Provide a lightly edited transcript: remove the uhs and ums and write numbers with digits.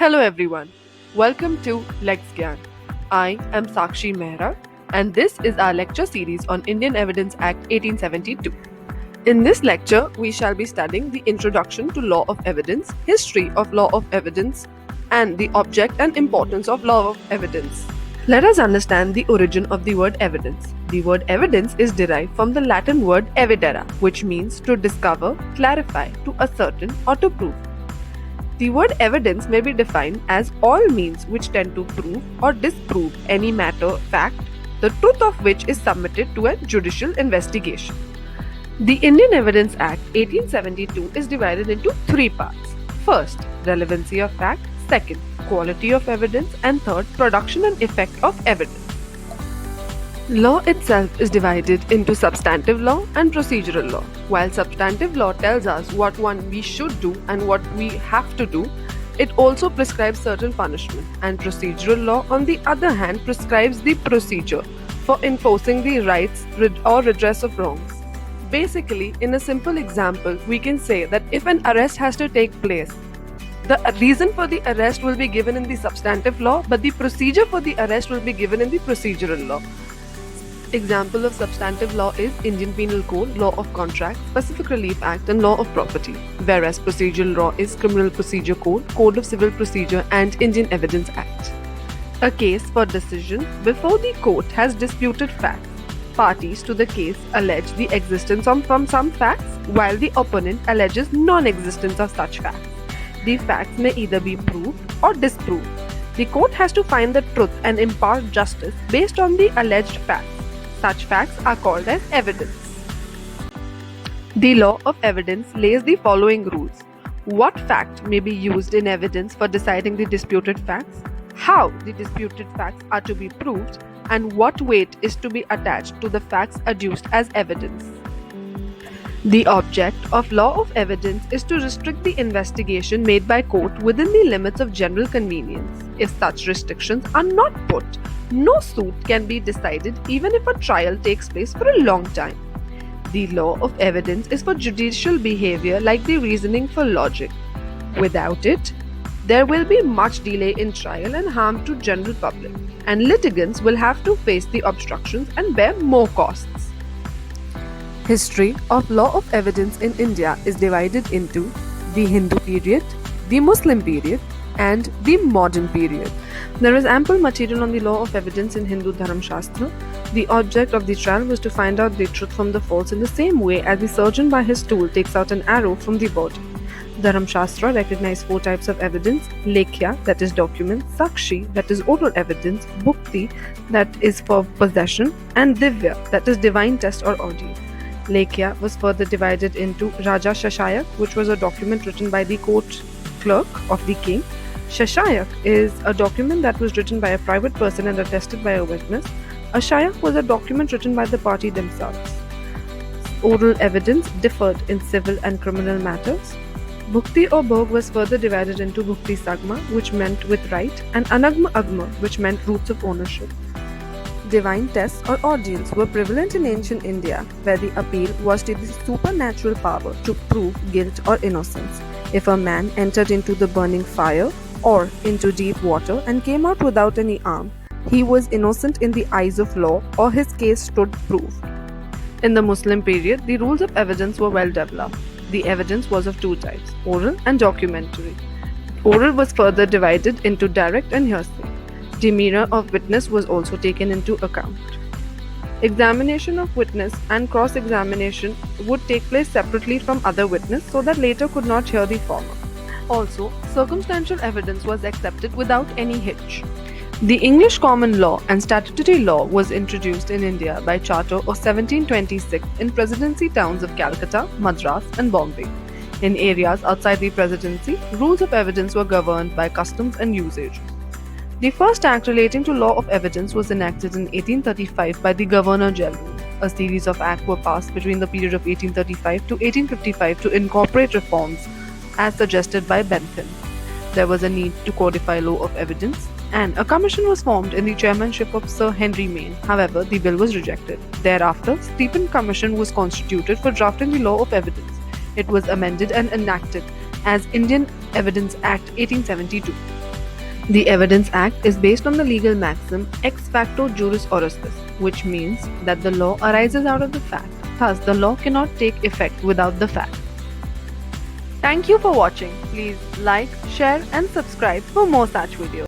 Hello everyone. Welcome to Lex Gyan. I am Sakshi Mehra and this is our lecture series on Indian Evidence Act 1872. In this lecture, we shall be studying the introduction to law of evidence, history of law of evidence, and the object and importance of law of evidence. Let us understand the origin of the word evidence. The word evidence is derived from the Latin word evidere, which means to discover, clarify, to ascertain, or to prove. The word evidence may be defined as all means which tend to prove or disprove any matter, fact, the truth of which is submitted to a judicial investigation. The Indian Evidence Act 1872 is divided into three parts. First, relevancy of fact. Second, quality of evidence. And third, production and effect of evidence. Law itself is divided into substantive law and procedural law. While substantive law tells us what we should do and what we have to do, it also prescribes certain punishment, and procedural law, on the other hand, prescribes the procedure for enforcing the rights or redress of wrongs. Basically, in a simple example, we can say that if an arrest has to take place, the reason for the arrest will be given in the substantive law, but the procedure for the arrest will be given in the procedural law. Example of substantive law is Indian Penal Code, Law of Contract, Specific Relief Act and Law of Property, whereas procedural law is Criminal Procedure Code, Code of Civil Procedure and Indian Evidence Act. A case for decision before the court has disputed facts. Parties to the case allege the existence of some facts, while the opponent alleges non-existence of such facts. The facts may either be proved or disproved. The court has to find the truth and impart justice based on the alleged facts. Such facts are called as evidence. The law of evidence lays the following rules. What fact may be used in evidence for deciding the disputed facts, how the disputed facts are to be proved, and what weight is to be attached to the facts adduced as evidence. The object of law of evidence is to restrict the investigation made by court within the limits of general convenience. If such restrictions are not put, no suit can be decided even if a trial takes place for a long time. The law of evidence is for judicial behavior like the reasoning for logic. Without it, there will be much delay in trial and harm to general public, and litigants will have to face the obstructions and bear more costs. History of law of evidence in India is divided into the Hindu period, the Muslim period, and the modern period. There is ample material on the law of evidence in Hindu Dharam Shastra. The object of the trial was to find out the truth from the false in the same way as the surgeon by his tool takes out an arrow from the body. Dharam Shastra recognized four types of evidence: Lekhya, that is document; Sakshi, that is oral evidence; Bhukti, that is for possession; and Divya, that is divine test or ordeal. Lekhya was further divided into Raja Shashayak, which was a document written by the court clerk of the king. Shashayak is a document that was written by a private person and attested by a witness. A Shayak was a document written by the party themselves. Oral evidence differed in civil and criminal matters. Bhukti or Bhog was further divided into Bhukti Sagma, which meant with right, and Anagma Agma, which meant roots of ownership. Divine tests or ordeals were prevalent in ancient India, where the appeal was to the supernatural power to prove guilt or innocence. If a man entered into the burning fire or into deep water and came out without any harm, he was innocent in the eyes of law, or his case stood proved. In the Muslim period, the rules of evidence were well developed. The evidence was of two types, oral and documentary. Oral was further divided into direct and hearsay. Demeanor of witness was also taken into account. Examination of witness and cross-examination would take place separately from other witness so that later could not hear the former. Also, circumstantial evidence was accepted without any hitch. The English common law and statutory law was introduced in India by Charter of 1726 in presidency towns of Calcutta, Madras and Bombay. In areas outside the presidency, rules of evidence were governed by customs and usage. The first act relating to law of evidence was enacted in 1835 by the Governor General. A series of acts were passed between the period of 1835 to 1855 to incorporate reforms as suggested by Bentham. There was a need to codify law of evidence, and a commission was formed in the chairmanship of Sir Henry Maine. However, the bill was rejected. Thereafter, Stephen Commission was constituted for drafting the law of evidence. It was amended and enacted as Indian Evidence Act 1872. The Evidence Act is based on the legal maxim ex facto juris oristis, which means that the law arises out of the fact. Thus, the law cannot take effect without the fact. Thank you for watching. Please like, share, and subscribe for more such videos.